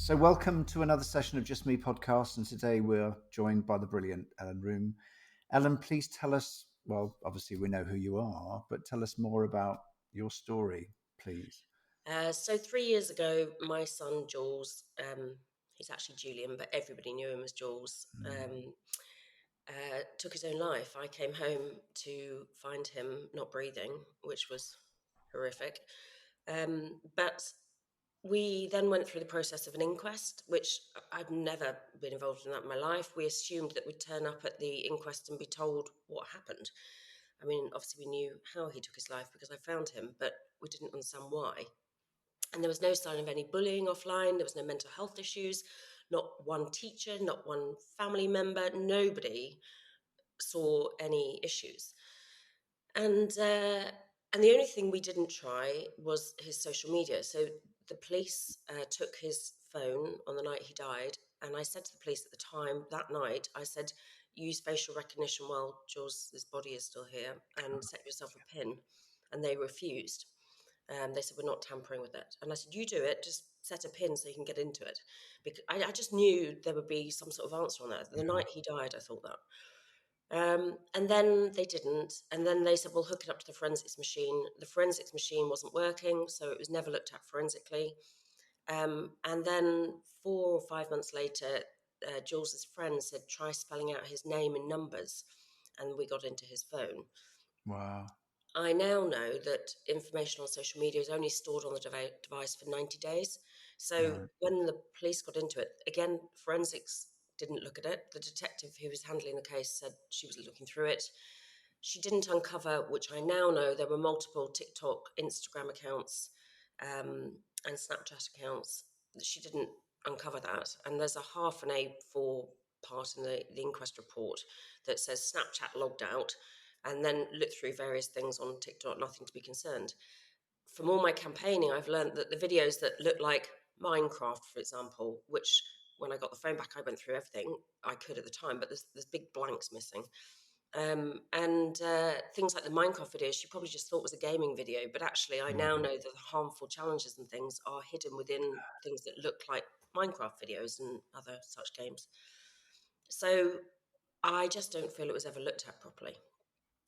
So, welcome to another session of Just Me podcast. And today we're joined by the brilliant Ellen Roome. Ellen, please tell us, well, obviously we know who you are, but tell us more about your story, please. So 3 years ago, my son Jools, he's actually Julian, but everybody knew him as Jools, took his own life. I came home to find him not breathing, which was horrific. But we then went through the process of an inquest, which I've never been involved in that in my life. We assumed that we'd turn up at the inquest and be told what happened. I mean, obviously, we knew how he took his life because I found him, but we didn't understand why. And there was no sign of any bullying offline. There was no mental health issues. Not one teacher, not one family member, nobody saw any issues. And and the only thing we didn't try was his social media. So the police took his phone on the night he died, and I said to the police at the time that night, I said, use facial recognition while Jules' body is still here, and set yourself a pin. And they refused. They said, we're not tampering with it. And I said, you do it, just set a pin so you can get into it. Because I just knew there would be some sort of answer on that. The Yeah. night he died, I thought that. And then they didn't. And then they said, well, hook it up to the forensics machine. The forensics machine wasn't working, so it was never looked at forensically. And then 4 or 5 months later, Jules's friend said, try spelling out his name in numbers. And we got into his phone. Wow. I now know that information on social media is only stored on the device for 90 days. So Right. when the police got into it, again, forensics didn't look at it. The detective who was handling the case said she was looking through it. She didn't uncover, which I now know, there were multiple TikTok, Instagram accounts, and Snapchat accounts. She didn't uncover that. And there's a half an A4 part in the inquest report that says Snapchat logged out, and then look through various things on TikTok, nothing to be concerned. From all my campaigning, I've learned that the videos that look like Minecraft, for example, which when I got the phone back, I went through everything I could at the time, but there's big blanks missing. And things like the Minecraft videos, she probably just thought was a gaming video, but actually, I now Mhm. know that the harmful challenges and things are hidden within things that look like Minecraft videos and other such games. So I just don't feel it was ever looked at properly.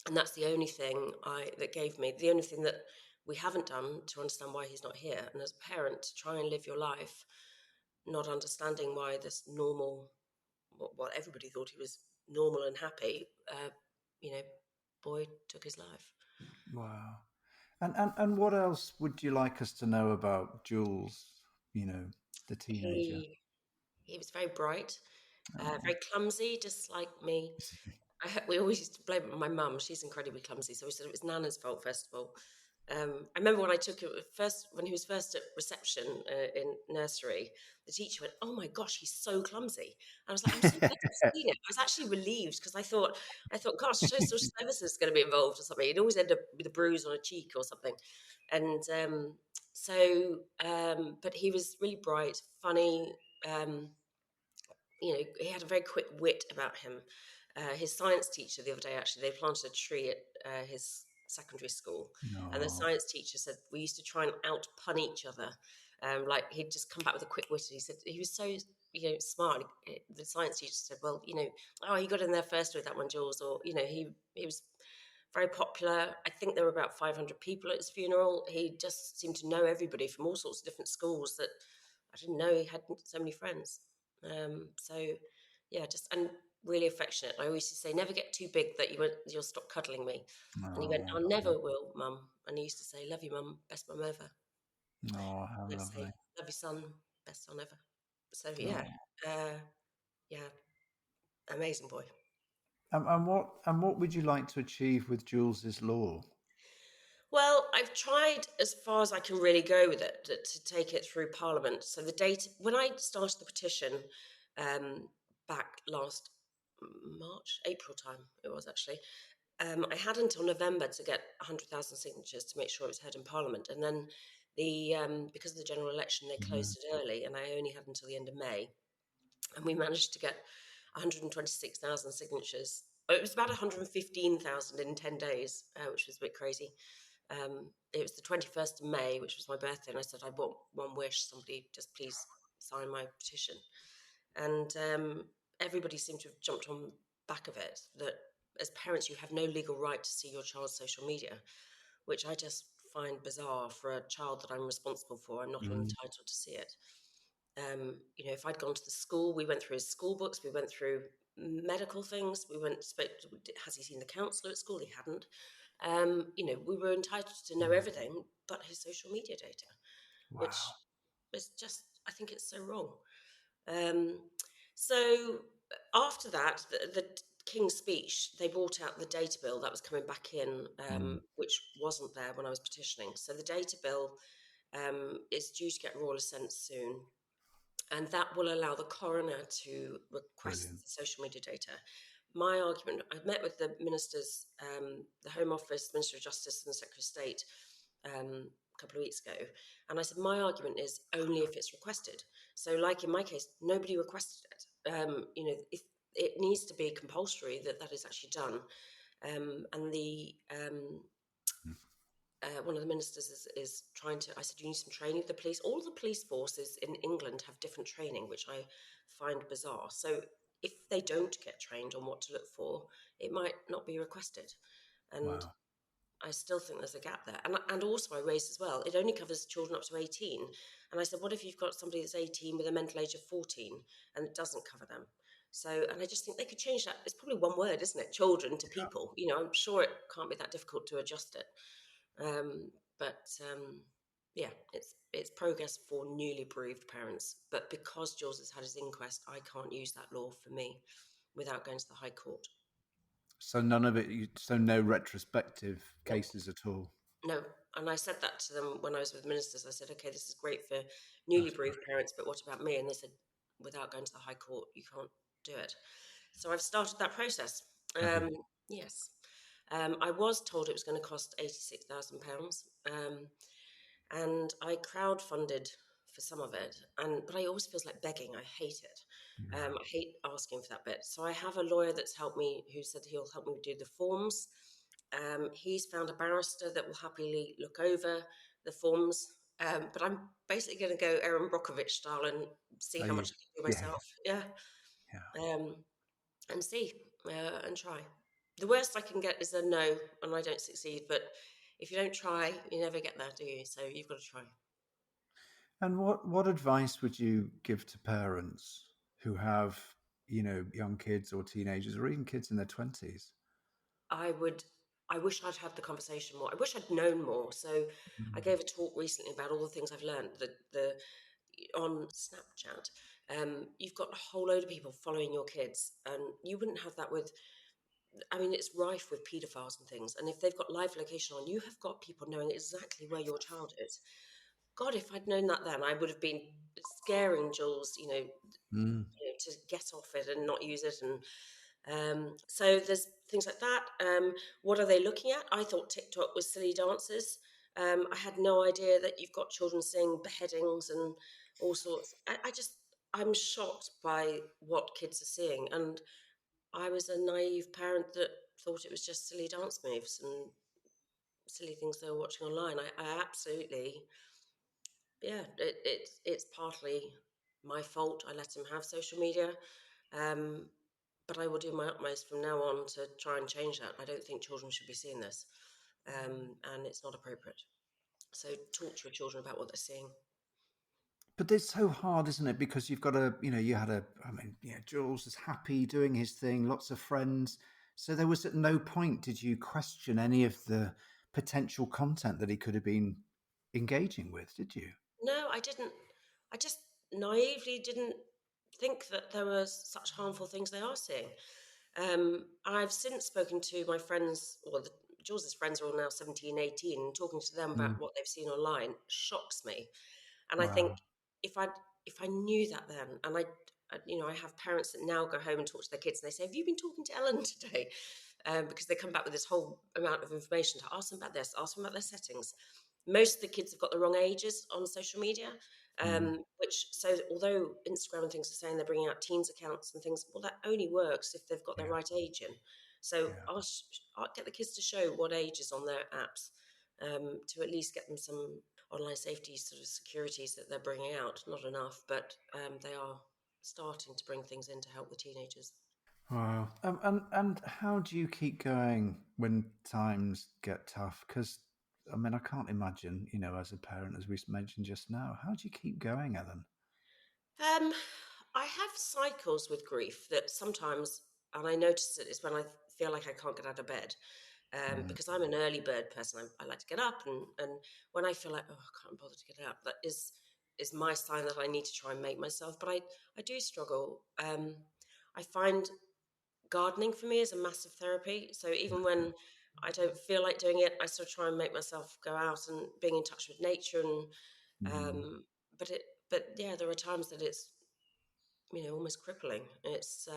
And that's the only thing that gave me the only thing that we haven't done to understand why he's not here. And as a parent, to try and live your life, not understanding why this normal, what everybody thought he was normal and happy, you know, boy took his life. Wow. And what else would you like us to know about Jules, you know, the teenager? He was very bright, Oh. very clumsy, just like me. We always used to blame my mum. She's incredibly clumsy, so we said it was Nana's fault first of all. I remember when I took it first, when he was first at reception in nursery, the teacher went, "Oh my gosh, he's so clumsy." I was like, "I'm so glad to see it." I was actually relieved because I thought, gosh, social services is going to be involved or something. He'd always end up with a bruise on a cheek or something, and but he was really bright, funny. Um, he had a very quick wit about him. His science teacher the other day, actually, they planted a tree at his secondary school, and the No. science teacher said we used to try and out pun each other. Like he'd just come back with a quick wit. He said he was so smart. The science teacher said, "Well, oh, he got in there first with that one, Jules," or he was very popular. I think there were about 500 people at his funeral. He just seemed to know everybody from all sorts of different schools that I didn't know he had so many friends. So yeah, just and really affectionate. I always used to say, never get too big that you'll stop cuddling me. And he went, Oh, I never will, mum. And he used to say, love you, mum, best mum ever. oh, how And I'd lovely. say, love you, son, best son ever. So yeah, Oh. uh, yeah, amazing boy. And what would you like to achieve with Jules's law? Well, I've tried as far as I can really go with it to take it through Parliament. So the date when I started the petition um, back last March, April time, it was actually. I had until November to get 100,000 signatures to make sure it was heard in Parliament, and then because of the general election, they Mhm. closed it early, and I only had until the end of May, and we managed to get 126,000 signatures. It was about 115,000 in 10 days, which was a bit crazy. It was the 21st of May, which was my birthday, and I said, I want one wish, somebody just please sign my petition. And everybody seemed to have jumped on back of it, that as parents you have no legal right to see your child's social media, which I just find bizarre. For a child that I'm responsible for, I'm not Mm, entitled to see it. If I'd gone to the school, we went through his school books, we went through medical things, we went spoke has he seen the counsellor at school? He hadn't. We were entitled to know mm. everything but his social media data, which Wow. is just, I think it's so wrong. um, so after that, the King's speech, they brought out the data bill that was coming back in, Mm, which wasn't there when I was petitioning. So the data bill is due to get royal assent soon, and that will allow the coroner to request brilliant. the social media data. My argument, I met with the ministers, the Home Office, Minister of Justice, and the Secretary of State a couple of weeks ago, and I said my argument is only if it's requested. So, like in my case, nobody requested it. If it needs to be compulsory that is actually done, and the Mm, one of the ministers is trying to. I said, you need some training with the police. All of the police forces in England have different training, which I find bizarre. So if they don't get trained on what to look for, it might not be requested. And wow. I still think there's a gap there. And also I raised as well, it only covers children up to 18. And I said, what if you've got somebody that's 18 with a mental age of 14 and it doesn't cover them? So, and I just think they could change that. It's probably one word, isn't it? Children to Yeah. people. I'm sure it can't be that difficult to adjust it. Um, but yeah, it's progress for newly bereaved parents. But because Jools has had his inquest, I can't use that law for me without going to the High Court. So none of it. So no retrospective No, cases at all. no. And I said that to them when I was with ministers. I said, okay, this is great for newly That's bereaved great. parents, but what about me? And they said, without going to the High Court, you can't do it. So I've started that process. Have you? Yes. I was told it was going to cost £86,000. And I crowdfunded for some of it, but I always feels like begging. I hate it. Yeah. I hate asking for that bit. So I have a lawyer that's helped me, who said he'll help me do the forms. He's found a barrister that will happily look over the forms. But I'm basically going to go Erin Brockovich style and see Are how you? much I can do Yeah. myself. Yeah. Yeah. Um, and see and try. The worst I can get is a no, and I don't succeed. But if you don't try, you never get there, do you? So you've got to try. And what advice would you give to parents who have, young kids or teenagers or even kids in their 20s? I would. I wish I'd had the conversation more. I wish I'd known more. So, I Mm, gave a talk recently about all the things I've learned. The on Snapchat, you've got a whole load of people following your kids, and you wouldn't have that with. I mean, it's rife with paedophiles and things. And if they've got live location on, you have got people knowing exactly where your child is. God, if I'd known that then, I would have been scaring Jules, mm, to get off it and not use it. And so there's things like that. What are they looking at? I thought TikTok was silly dances. I had no idea that you've got children seeing beheadings and all sorts. I'm shocked by what kids are seeing. And I was a naive parent that thought it was just silly dance moves and silly things they were watching online. I absolutely, yeah, it's partly my fault. I let him have social media. Um, but I will do my utmost from now on to try and change that. I don't think children should be seeing this, and it's not appropriate. So talk to your children about what they're seeing. but it's so hard, isn't it? Because you've got you had Jules is happy doing his thing, lots of friends. So there was at no point did you question any of the potential content that he could have been engaging with, did you? No, I didn't. I just naively didn't think that there were such harmful things they are seeing. I've since spoken to my friends, well, Jules's friends are all now 17, 18, and talking to them about Mm, what they've seen online shocks me. And I think wow. if I if I knew that then, and I have parents that now go home and talk to their kids, and they say, "Have you been talking to Ellen today?" Because they come back with this whole amount of information to ask them about this, ask them about their settings. Most of the kids have got the wrong ages on social media, Mm, which so although Instagram and things are saying they're bringing out teens accounts and things, well, that only works if they've got their yeah. right age in. So Yeah. I'll get the kids to show what age is on their apps, to at least get them some. online safety sort of securities that they're bringing out. Not enough, but they are starting to bring things in to help the teenagers. Wow. And how do you keep going when times get tough? Because I mean, I can't imagine, as a parent, as we mentioned just now, how do you keep going, Ellen? Um, I have cycles with grief that sometimes, and I notice it is when I feel like I can't get out of bed. Mm. Because I'm an early bird person, I like to get up, and when I feel like, oh, I can't bother to get up, that is my sign that I need to try and make myself. But I do struggle. I find gardening for me is a massive therapy. So even when I don't feel like doing it, I still try and make myself go out and being in touch with nature. And Mm. but it, but yeah, there are times that it's almost crippling. It's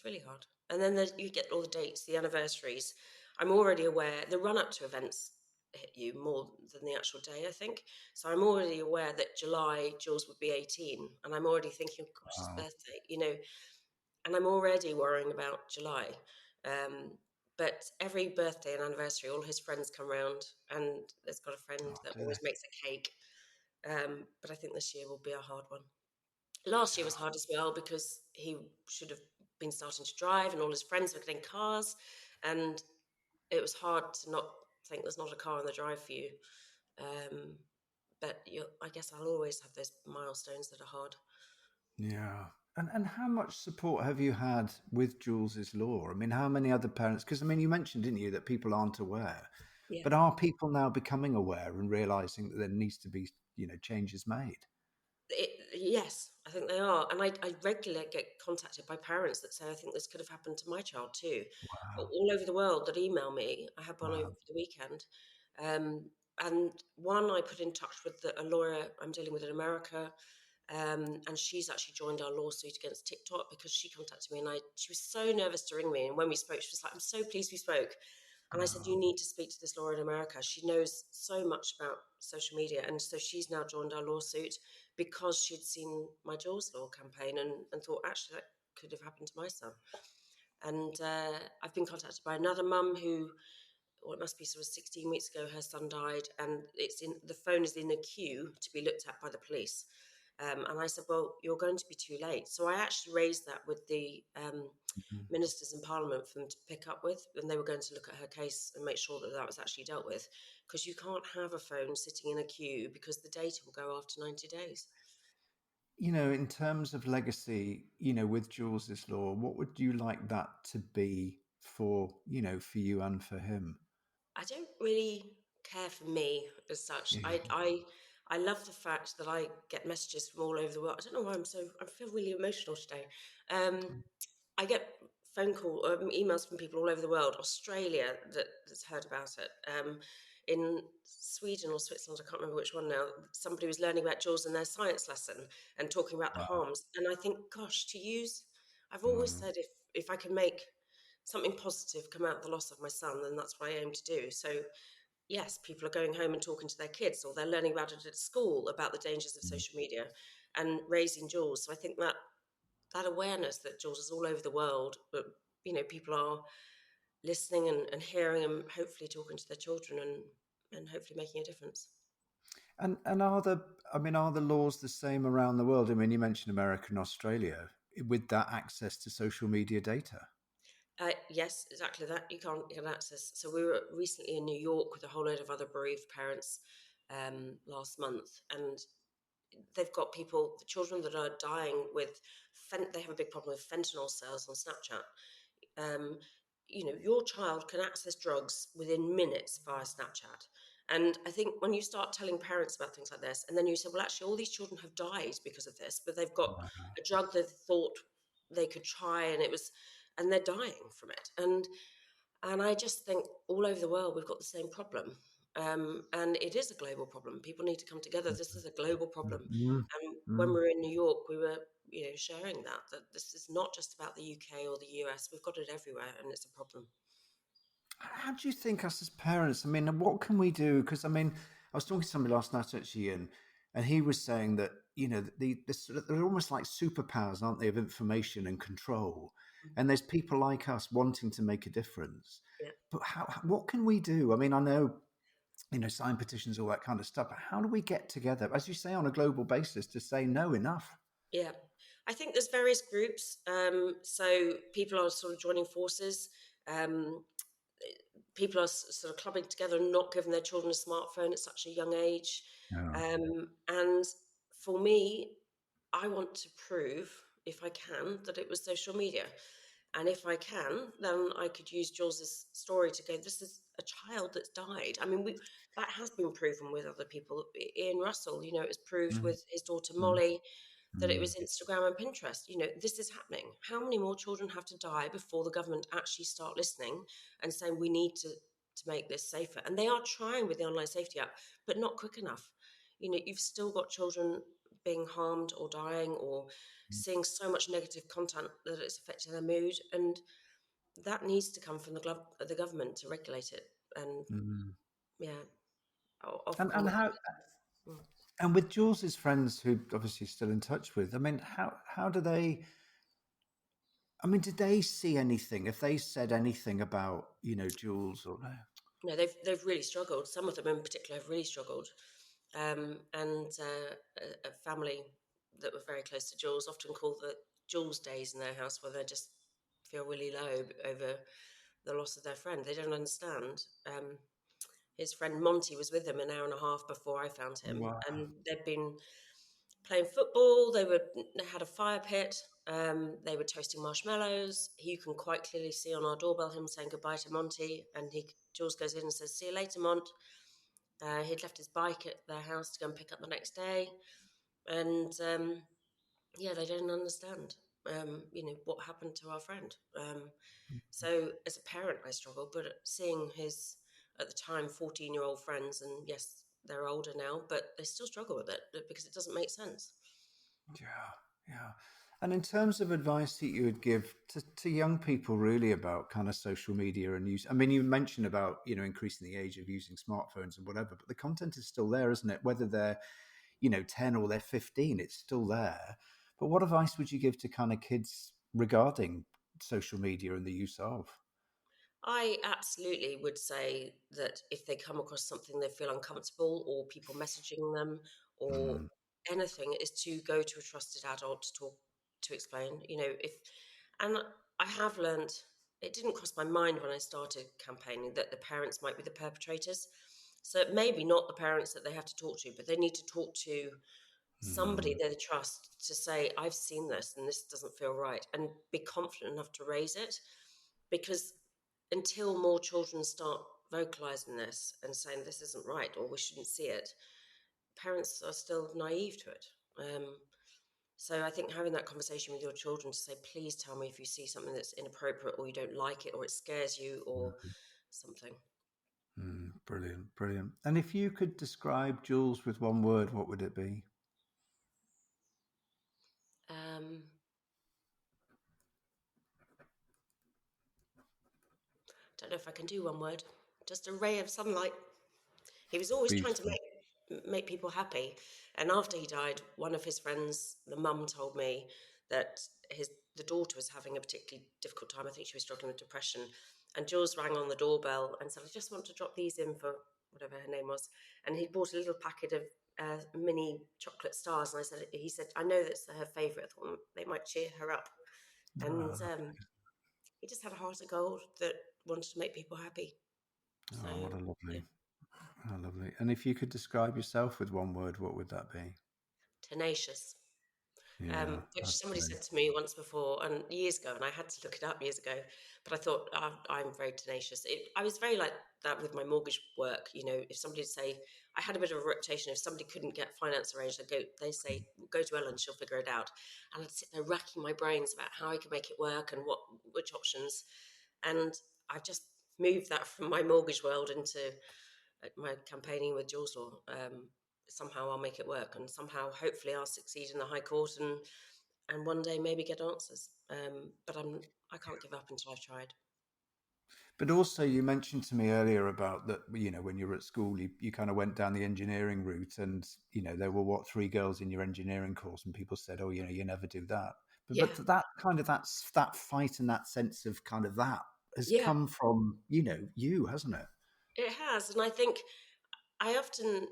really hard. And then you get all the dates, the anniversaries. I'm already aware the run up to events hit you more than the actual day, I think. So I'm already aware that July Jules would be 18, and I'm already thinking, oh gosh, his Wow. birthday, and I'm already worrying about July. Um, but every birthday and anniversary, all his friends come round, and there's got a friend Oh, that dear. always makes a cake. But I think this year will be a hard one. Last year was hard as well because he should have been starting to drive, and all his friends were getting cars, and it was hard to not think there's not a car on the drive for you. Um, but I guess I'll always have those milestones that are hard. Yeah. And how much support have you had with Jules's law? I mean, how many other parents? Because I mean, you mentioned, didn't you, that people aren't aware, Yeah. but are people now becoming aware and realizing that there needs to be, changes made? Yes, I think they are. And I regularly get contacted by parents that say, I think this could have happened to my child too. Wow. All over the world that email me. I had one over Wow. the weekend. Um, and one I put in touch with a lawyer I'm dealing with in America. And she's actually joined our lawsuit against TikTok because she contacted me and she was so nervous to ring me. And when we spoke, she was like, I'm so pleased we spoke. And I said, you Wow. need to speak to this lawyer in America. She knows so much about social media. And so she's now joined our lawsuit because she'd seen my Jools Law campaign and thought, actually, that could have happened to my son. And I've been contacted by another mum who, well, it must be sort of 16 weeks ago, her son died, and the phone is in a queue to be looked at by the police. And I said, well, you're going to be too late. So I actually raised that with the Mhm. ministers in Parliament for them to pick up with, and they were going to look at her case and make sure that that was actually dealt with, because you can't have a phone sitting in a queue because the data will go after 90 days. In terms of legacy, with Jules's law, what would you like that to be for you and for him? I don't really care for me as such. Yeah. I love the fact that I get messages from all over the world. I don't know why I feel really emotional today. Um, I get emails from people all over the world. Australia that's heard about it. In Sweden or Switzerland, I can't remember which one now. Somebody was learning about Jaws in their science lesson and talking about the Wow. harms. And I think, gosh, I've always Mm. said if I can make something positive come out of the loss of my son, then that's what I aim to do. So yes, people are going home and talking to their kids, or they're learning about it at school about the dangers of Mm. social media and raising Jools. So I think that awareness that Jools is all over the world, but people are listening and hearing and hopefully talking to their children and hopefully making a difference. And are the laws the same around the world? I mean, you mentioned America and Australia with that access to social media data. Yes, exactly that. You can't get access. So we were recently in New York with a whole load of other bereaved parents last month, and they've got the children that are dying with, they have a big problem with fentanyl sales on Snapchat. Um, your child can access drugs within minutes via Snapchat. And I think when you start telling parents about things like this, and then you say, well, actually, all these children have died because of this, but they've got Wow. a drug they thought they could try, and they're dying from it. And I just think all over the world, we've got the same problem. And it is a global problem. People need to come together. This is a global problem. Mm. And when Mm. we were in New York, we were, sharing that this is not just about the UK or the US. We've got it everywhere, and it's a problem. How do you think us as parents? I mean, what can we do? Because I mean, I was talking to somebody last night actually, and he was saying that they're almost like superpowers, aren't they, of information and control? Mm. And there's people like us wanting to make a difference. Yeah. But what can we do? I mean, I know. sign petitions, all that kind of stuff. But how do we get together, as you say, on a global basis to say no, enough? Yeah, I think there's various groups. So people are sort of joining forces. Um, People are sort of clubbing together and not giving their children a smartphone at such a young age. Yeah. And for me, I want to prove, if I can, that it was social media. And if I can, then I could use Jules's story to go, this is a child that's died. I mean, that has been proven with other people. Ian Russell, it was proved Mm, with his daughter mm, Molly that it mm, was Instagram and Pinterest. This is happening. How many more children have to die before the government actually start listening and saying we need to make this safer? And they are trying with the online safety app, but not quick enough. You've still got children being harmed or dying or seeing so much negative content that it's affecting their mood, and that needs to come from the government to regulate it. And mm. yeah, And Ofcom. and how Mm. and with Jules's friends who obviously still in touch with, I mean, how do they? I mean, did they see anything? If they said anything about Jules or no? No, they've really struggled. Some of them in particular have really struggled. And a family that were very close to Jules often call the Jules days in their house, where they just feel really low over the loss of their friend. They don't understand. His friend Monty was with him an hour and a half before I found him, Wow. and they'd been playing football. They had a fire pit. They were toasting marshmallows. You can quite clearly see on our doorbell him saying goodbye to Monty, and Jules goes in and says, "See you later, Mont." He'd left his bike at their house to go and pick up the next day, and yeah, they didn't understand, what happened to our friend. So as a parent, I struggle, but seeing his at the time 14-year-old friends, and yes, they're older now, but they still struggle with it because it doesn't make sense. Yeah, yeah. And in terms of advice that you would give to young people really about kind of social media and use, I mean, you mentioned about, increasing the age of using smartphones and whatever, but the content is still there, isn't it? Whether they're, 10 or they're 15, it's still there. But what advice would you give to kind of kids regarding social media and the use of? I absolutely would say that if they come across something they feel uncomfortable, or people messaging them, or Mm, anything, is to go to a trusted adult to talk to explain. If and I have learned, it didn't cross my mind when I started campaigning that the parents might be the perpetrators. So maybe not the parents that they have to talk to, but they need to talk to somebody mm, they trust to say, I've seen this and this doesn't feel right, and be confident enough to raise it. Because until more children start vocalizing this and saying this isn't right or we shouldn't see it, parents are still naive to it. So I think having that conversation with your children to say, please tell me if you see something that's inappropriate or you don't like it or it scares you or something. brilliant, brilliant. And if you could describe Jules with one word, what would it be? Um, don't know if I can do one word. Just a ray of sunlight. He was always trying to Beautiful. make people happy. And after he died, one of his friends, the mum, told me that the daughter was having a particularly difficult time. I think she was struggling with depression. And Jules rang on the doorbell and said, "I just want to drop these in for whatever her name was." And he bought a little packet of mini chocolate stars. And he said, "I know that's her favourite. I thought they might cheer her up." And Oh, he just had a heart of gold that wanted to make people happy. So oh, what a yeah, lovely, oh, lovely. And if you could describe yourself with one word, what would that be? tenacious. Yeah, Which somebody absolutely. said to me once before and years ago, and I had to look it up years ago. But I thought I'm very tenacious. I was very like that with my mortgage work. If somebody would say, I had a bit of a reputation. If somebody couldn't get finance arranged, they say, go to Ellen, she'll figure it out. And I'd sit there racking my brains about how I could make it work and which options. And I've just moved that from my mortgage world into my campaigning with Jools Law. Somehow I'll make it work, and somehow, hopefully, I'll succeed in the High Court, and one day maybe get answers. But I can't give up until I've tried. But also, you mentioned to me earlier about that, when you were at school, you kind of went down the engineering route and, there were what, three girls in your engineering course and people said, oh, you never do that. Yeah, But that kind of, that fight and that sense of kind of that has yeah, come from, you, hasn't it? it has, and I think I often,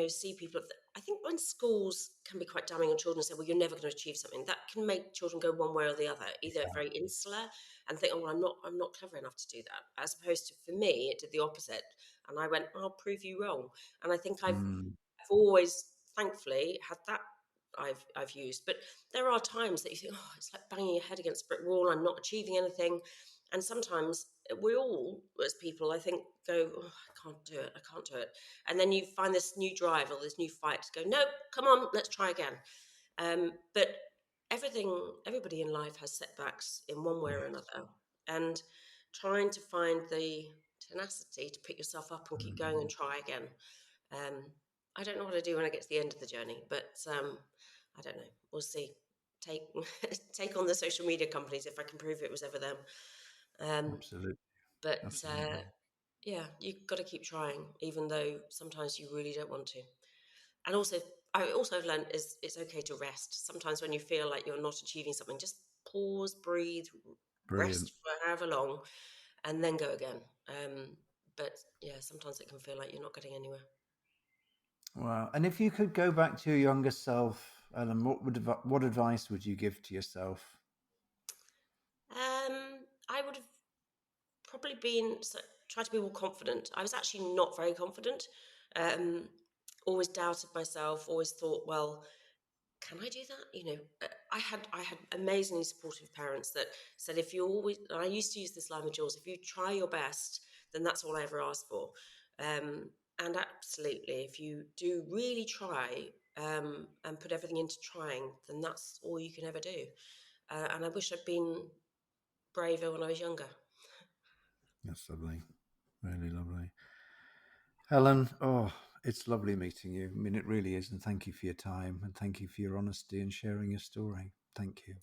see people. I think when schools can be quite damning on children and say, "Well, you're never going to achieve something," that can make children go one way or the other. Either Yeah. very insular and think, "Oh, well, I'm not clever enough to do that," as opposed to, for me, it did the opposite, and I went, "I'll prove you wrong." And I think Mm, I've always, thankfully, had that. I've used, but there are times that you think, "Oh, it's like banging your head against a brick wall. I'm not achieving anything," and sometimes we all, as people, I think, go, "Oh, I can't do it. I can't do it." And then you find this new drive or this new fight to go, "No, come on, let's try again." But everybody in life has setbacks in one way or yes. another, and trying to find the tenacity to pick yourself up and keep going and Mm, try again. um, I don't know what I do when I get to the end of the journey, but I don't know. We'll see. Take take on the social media companies if I can prove it was ever them. um, absolutely. but Absolutely. yeah, you've got to keep trying, even though sometimes you really don't want to. And also, I also have learned is it's okay to rest. Sometimes when you feel like you're not achieving something, just pause, breathe, Brilliant. rest for however long, and then go again. But yeah, sometimes it can feel like you're not getting anywhere. Wow. And if you could go back to your younger self, Ellen, what advice would you give to yourself? I would have probably been try to be more confident. I was actually not very confident. Um, Always doubted myself. Always thought, well, can I do that? I had amazingly supportive parents that said, if you always, and I used to use this line with Jools, if you try your best, then that's all I ever ask for. And absolutely, if you do really try, and put everything into trying, then that's all you can ever do. And I wish I'd been braver when I was younger. That's lovely. Really lovely. Helen, oh, it's lovely meeting you. I mean, it really is. And thank you for your time and thank you for your honesty and sharing your story. Thank you.